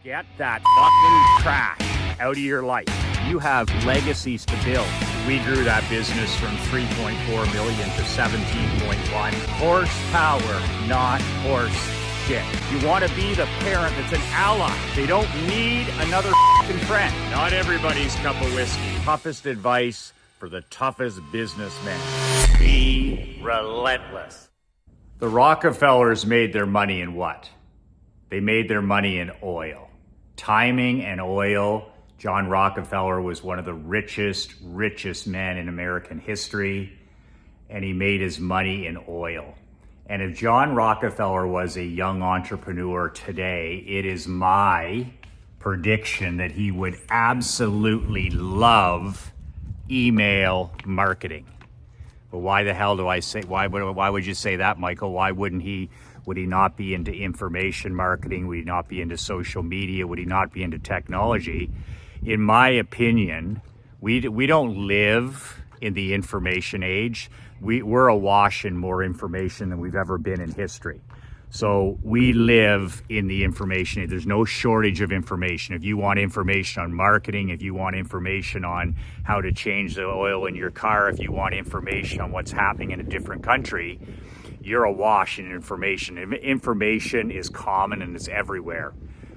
Get that fucking trash out of your life. You have legacies to build. We grew that business from 3.4 million to 17.1. Horsepower, not horse shit. You want to be the parent that's an ally. They don't need another fucking friend. Not everybody's cup of whiskey. Toughest advice for the toughest businessmen. Be relentless. The Rockefellers made their money in what? They made their money in oil. Timing and oil. John Rockefeller was one of the richest men in American history, and he made his money in oil. And if John Rockefeller was a young entrepreneur today, it is my prediction that he would absolutely love email marketing. But why the hell do I say, why would you say that, Michael? Why wouldn't he? Would he not be into information marketing? Would he not be into social media? Would he not be into technology? In my opinion, we don't live in the information age. We're awash in more information than we've ever been in history. So we live in the information age. There's no shortage of information. If you want information on marketing, if you want information on how to change the oil in your car, if you want information on what's happening in a different country, you're awash in information. Information is common and it's everywhere.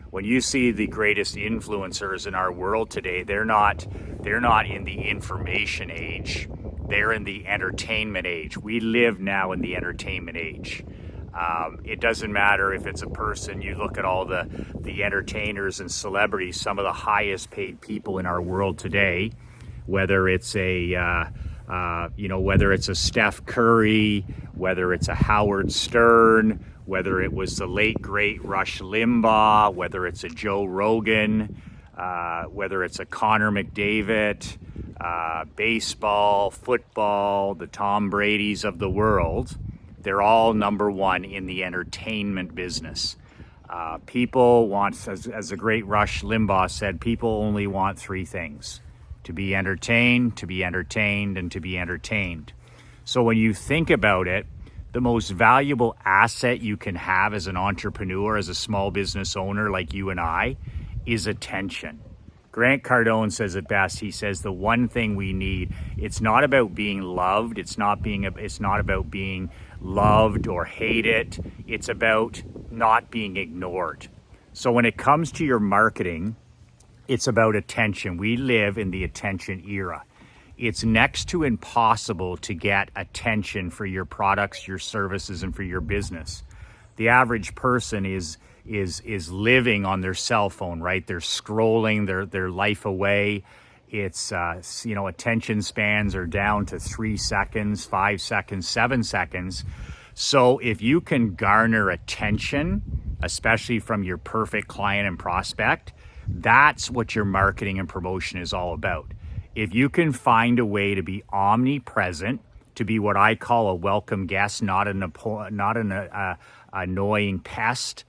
When you see the greatest influencers in our world today, they're not in the information age. They're in the entertainment age. We live now in the entertainment age. It doesn't matter if it's a person. You look at all the entertainers and celebrities, some of the highest paid people in our world today, whether it's whether it's a Steph Curry, whether it's a Howard Stern, whether it was the late, great Rush Limbaugh, whether it's a Joe Rogan, whether it's a Connor McDavid, baseball, football, the Tom Bradys of the world, they're all number one in the entertainment business. People want, as the great Rush Limbaugh said, people only want three things: to be entertained, to be entertained, and to be entertained. So when you think about it, the most valuable asset you can have as an entrepreneur, as a small business owner like you and I, is attention. Grant Cardone says it best. He says the one thing we need, it's not about being loved. It's not about being loved or hated. It's about not being ignored. So when it comes to your marketing, it's about attention. We live in the attention era. It's next to impossible to get attention for your products, your services, and for your business. The average person is living on their cell phone, right? They're scrolling their life away. It's attention spans are down to 3 seconds, 5 seconds, 7 seconds. So if you can garner attention, especially from your perfect client and prospect, that's what your marketing and promotion is all about. If you can find a way to be omnipresent, to be what I call a welcome guest, not an annoying pest,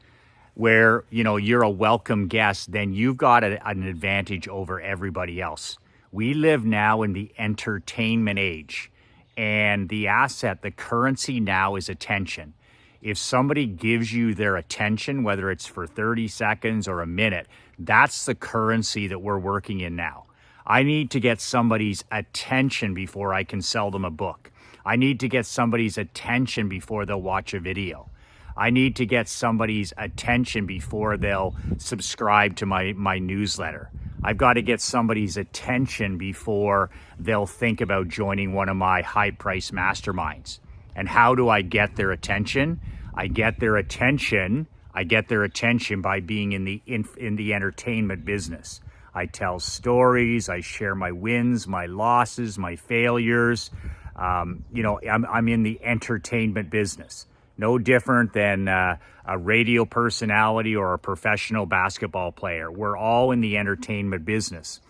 where you're a welcome guest, then you've got an advantage over everybody else. We live now in the entertainment age, and the asset, the currency now is attention. If somebody gives you their attention, whether it's for 30 seconds or a minute, that's the currency that we're working in now. I need to get somebody's attention before I can sell them a book. I need to get somebody's attention before they'll watch a video. I need to get somebody's attention before they'll subscribe to my newsletter. I've got to get somebody's attention before they'll think about joining one of my high-price masterminds. And how do I get their attention? I get their attention by being in the entertainment business. I tell stories, I share my wins, my losses, my failures. I'm in the entertainment business. No different than a radio personality or a professional basketball player. We're all in the entertainment business.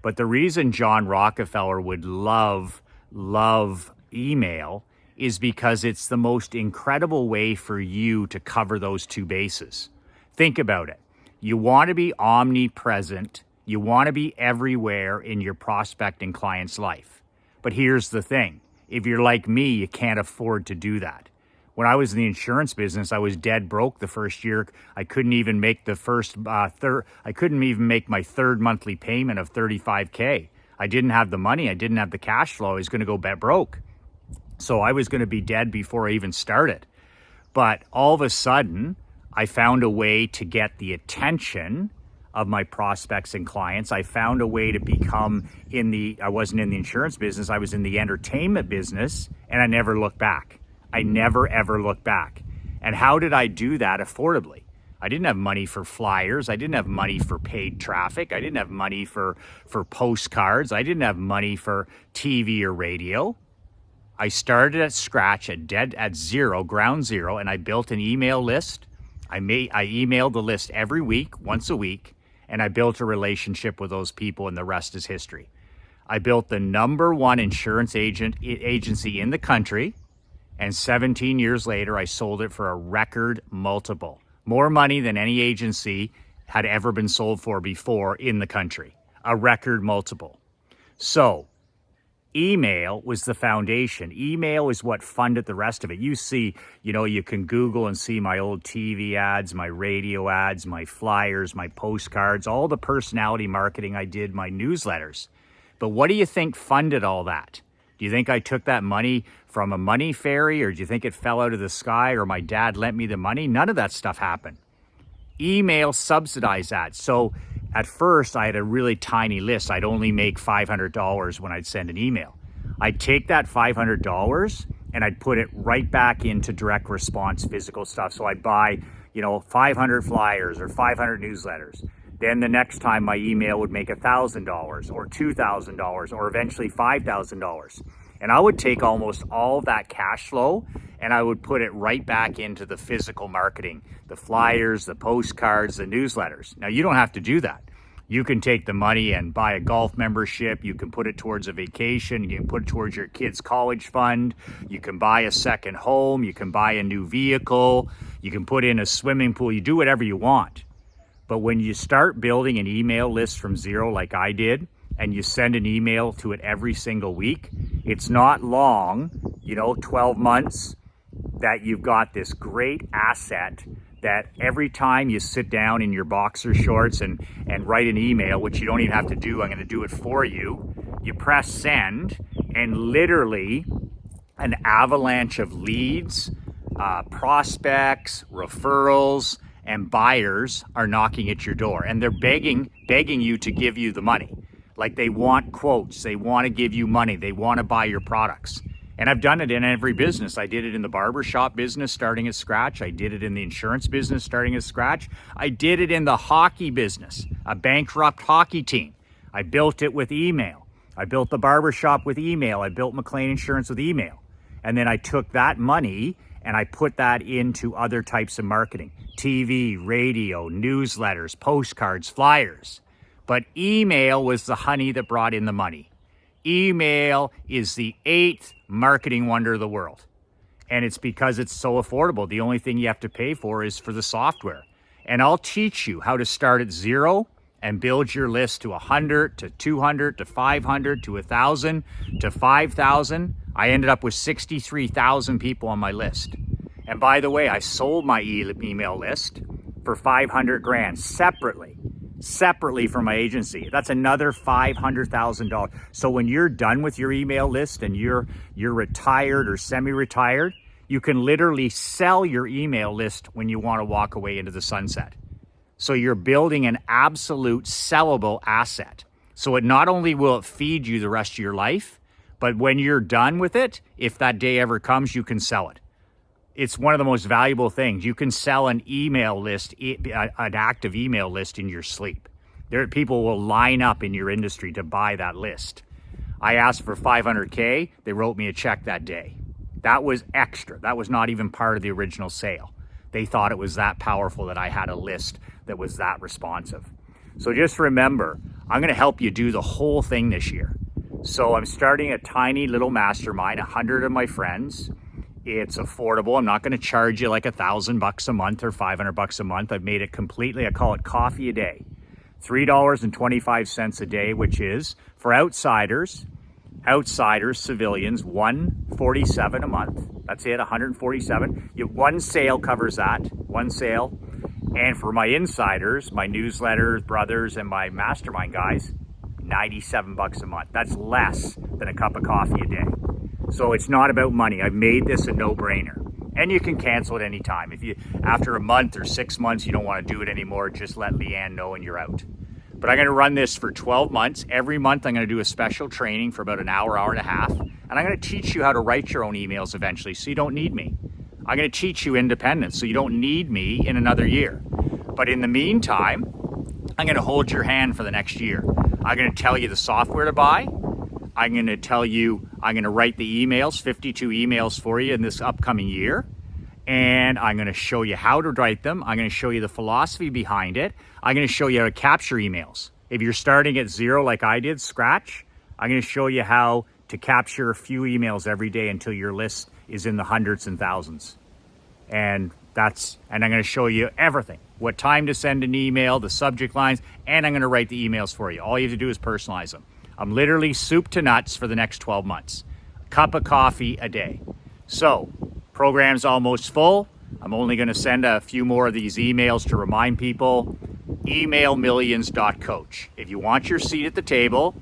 But the reason John Rockefeller would love email is because it's the most incredible way for you to cover those two bases. Think about it. You want to be omnipresent. You want to be everywhere in your prospect and client's life. But here's the thing. If you're like me, you can't afford to do that. When I was in the insurance business, I was dead broke the first year. I couldn't even make I couldn't even make my third monthly payment of $35K. I didn't have the money. I didn't have the cash flow. I was going to go broke. So I was going to be dead before I even started. But all of a sudden, I found a way to get the attention of my prospects and clients. I found a way to become I wasn't in the insurance business, I was in the entertainment business, and I never looked back. I never, ever looked back. And how did I do that affordably? I didn't have money for flyers. I didn't have money for paid traffic. I didn't have money for postcards. I didn't have money for TV or radio. I started at scratch, at zero, ground zero, and I built an email list. I emailed the list every week, once a week, and I built a relationship with those people, and the rest is history. I built the #1 insurance agency in the country, and 17 years later, I sold it for a record multiple. More money than any agency had ever been sold for before in the country. A record multiple. So, email was the foundation. Email is what funded the rest of it. You see, you can Google and see my old TV ads, my radio ads, my flyers, my postcards, all the personality marketing I did, my newsletters. But what do you think funded all that? Do you think I took that money from a money fairy, or do you think it fell out of the sky, or my dad lent me the money? None of that stuff happened. Email subsidized that. So at first I had a really tiny list. I'd only make $500 when I'd send an email. I'd take that $500 and I'd put it right back into direct response physical stuff. So I'd buy, 500 flyers or 500 newsletters. Then the next time my email would make $1,000 or $2,000 or eventually $5,000. And I would take almost all of that cash flow and I would put it right back into the physical marketing, the flyers, the postcards, the newsletters. Now, you don't have to do that. You can take the money and buy a golf membership. You can put it towards a vacation. You can put it towards your kid's college fund. You can buy a second home. You can buy a new vehicle. You can put in a swimming pool. You do whatever you want. But when you start building an email list from zero like I did, and you send an email to it every single week, it's not long, 12 months, that you've got this great asset that every time you sit down in your boxer shorts and write an email, which you don't even have to do, I'm going to do it for you, you press send, and literally an avalanche of leads, prospects, referrals, and buyers are knocking at your door, and they're begging you to give you the money. Like, they want quotes, they want to give you money, they want to buy your products. And I've done it in every business. I did it in the barbershop business starting at scratch. I did it in the insurance business starting at scratch. I did it in the hockey business, a bankrupt hockey team. I built it with email. I built the barbershop with email. I built McLean Insurance with email. And then I took that money and I put that into other types of marketing: TV, radio, newsletters, postcards, flyers. But email was the honey that brought in the money. Email is the 8th marketing wonder of the world. And it's because it's so affordable. The only thing you have to pay for is for the software. And I'll teach you how to start at zero and build your list to 100, to 200, to 500, to 1,000, to 5,000. I ended up with 63,000 people on my list. And by the way, I sold my email list for $500,000 separately from my agency. That's another $500,000. So when you're done with your email list and you're retired or semi-retired, you can literally sell your email list when you want to walk away into the sunset. So you're building an absolute sellable asset. So it not only will it feed you the rest of your life, but when you're done with it, if that day ever comes, you can sell it. It's one of the most valuable things. You can sell an email list, an active email list, in your sleep. People will line up in your industry to buy that list. I asked for $500K. They wrote me a check that day. That was extra. That was not even part of the original sale. They thought it was that powerful that I had a list that was that responsive. So just remember, I'm going to help you do the whole thing this year. So I'm starting a tiny little mastermind, 100 of my friends. It's affordable. I'm not going to charge you like $1,000 a month or $500 a month. I've made it completely, I call it coffee a day. $3.25 a day, which is for outsiders, civilians, $147 a month. That's it, 147. One sale covers that, one sale. And for my insiders, my newsletters, brothers, and my mastermind guys, 97 bucks a month. That's less than a cup of coffee a day. So it's not about money. I've made this a no-brainer. And you can cancel at any time. If you, after a month or 6 months, you don't want to do it anymore, just let Leanne know and you're out. But I'm going to run this for 12 months. Every month I'm going to do a special training for about an hour, hour and a half. And I'm going to teach you how to write your own emails eventually so you don't need me. I'm going to teach you independence so you don't need me in another year. But in the meantime, I'm going to hold your hand for the next year. I'm going to tell you the software to buy. I'm going to tell you, I'm going to write the emails, 52 emails for you in this upcoming year. And I'm going to show you how to write them. I'm going to show you the philosophy behind it. I'm going to show you how to capture emails. If you're starting at zero like I did, scratch, I'm going to show you how to capture a few emails every day until your list is in the hundreds and thousands. And I'm going to show you everything. What time to send an email, the subject lines, and I'm going to write the emails for you. All you have to do is personalize them. I'm literally soup to nuts for the next 12 months. A cup of coffee a day. So, program's almost full. I'm only going to send a few more of these emails to remind people. Emailmillions.coach. If you want your seat at the table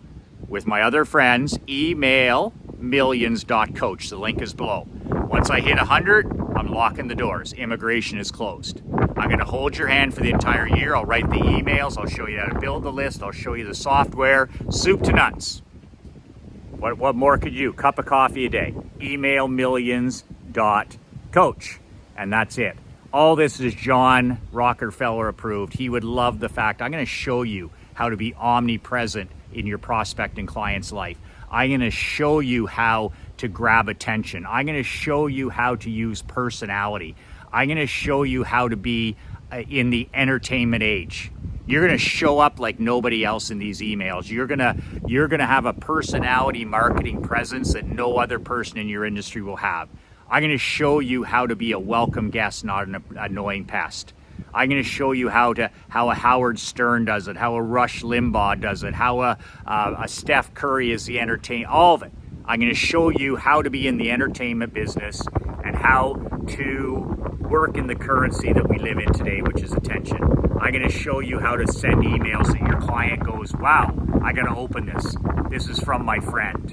with my other friends, emailmillions.coach. The link is below. Once I hit 100, I'm locking the doors. Immigration is closed. I'm going to hold your hand for the entire year. I'll write the emails. I'll show you how to build the list. I'll show you the software. Soup to nuts. What more could you? Cup of coffee a day. Emailmillions.coach. And that's it. All this is John Rockefeller approved. He would love the fact I'm going to show you how to be omnipresent in your prospect and client's life. I'm going to show you how to grab attention. I'm going to show you how to use personality. I'm going to show you how to be in the entertainment age. You're going to show up like nobody else in these emails. You're going to have a personality marketing presence that no other person in your industry will have. I'm going to show you how to be a welcome guest, not an annoying pest. I'm going to show you how a Howard Stern does it, how a Rush Limbaugh does it, how a Steph Curry is the entertainer, all of it. I'm going to show you how to be in the entertainment business and how to work in the currency that we live in today, which is attention. I'm going to show you how to send emails that your client goes, wow, I got to open this. This is from my friend.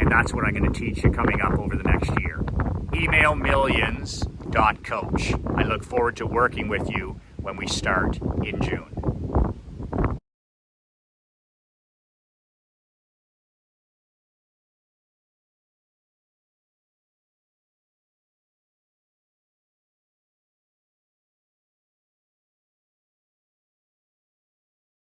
And that's what I'm going to teach you coming up over the next year. Emailmillions.coach. I look forward to working with you when we start in June.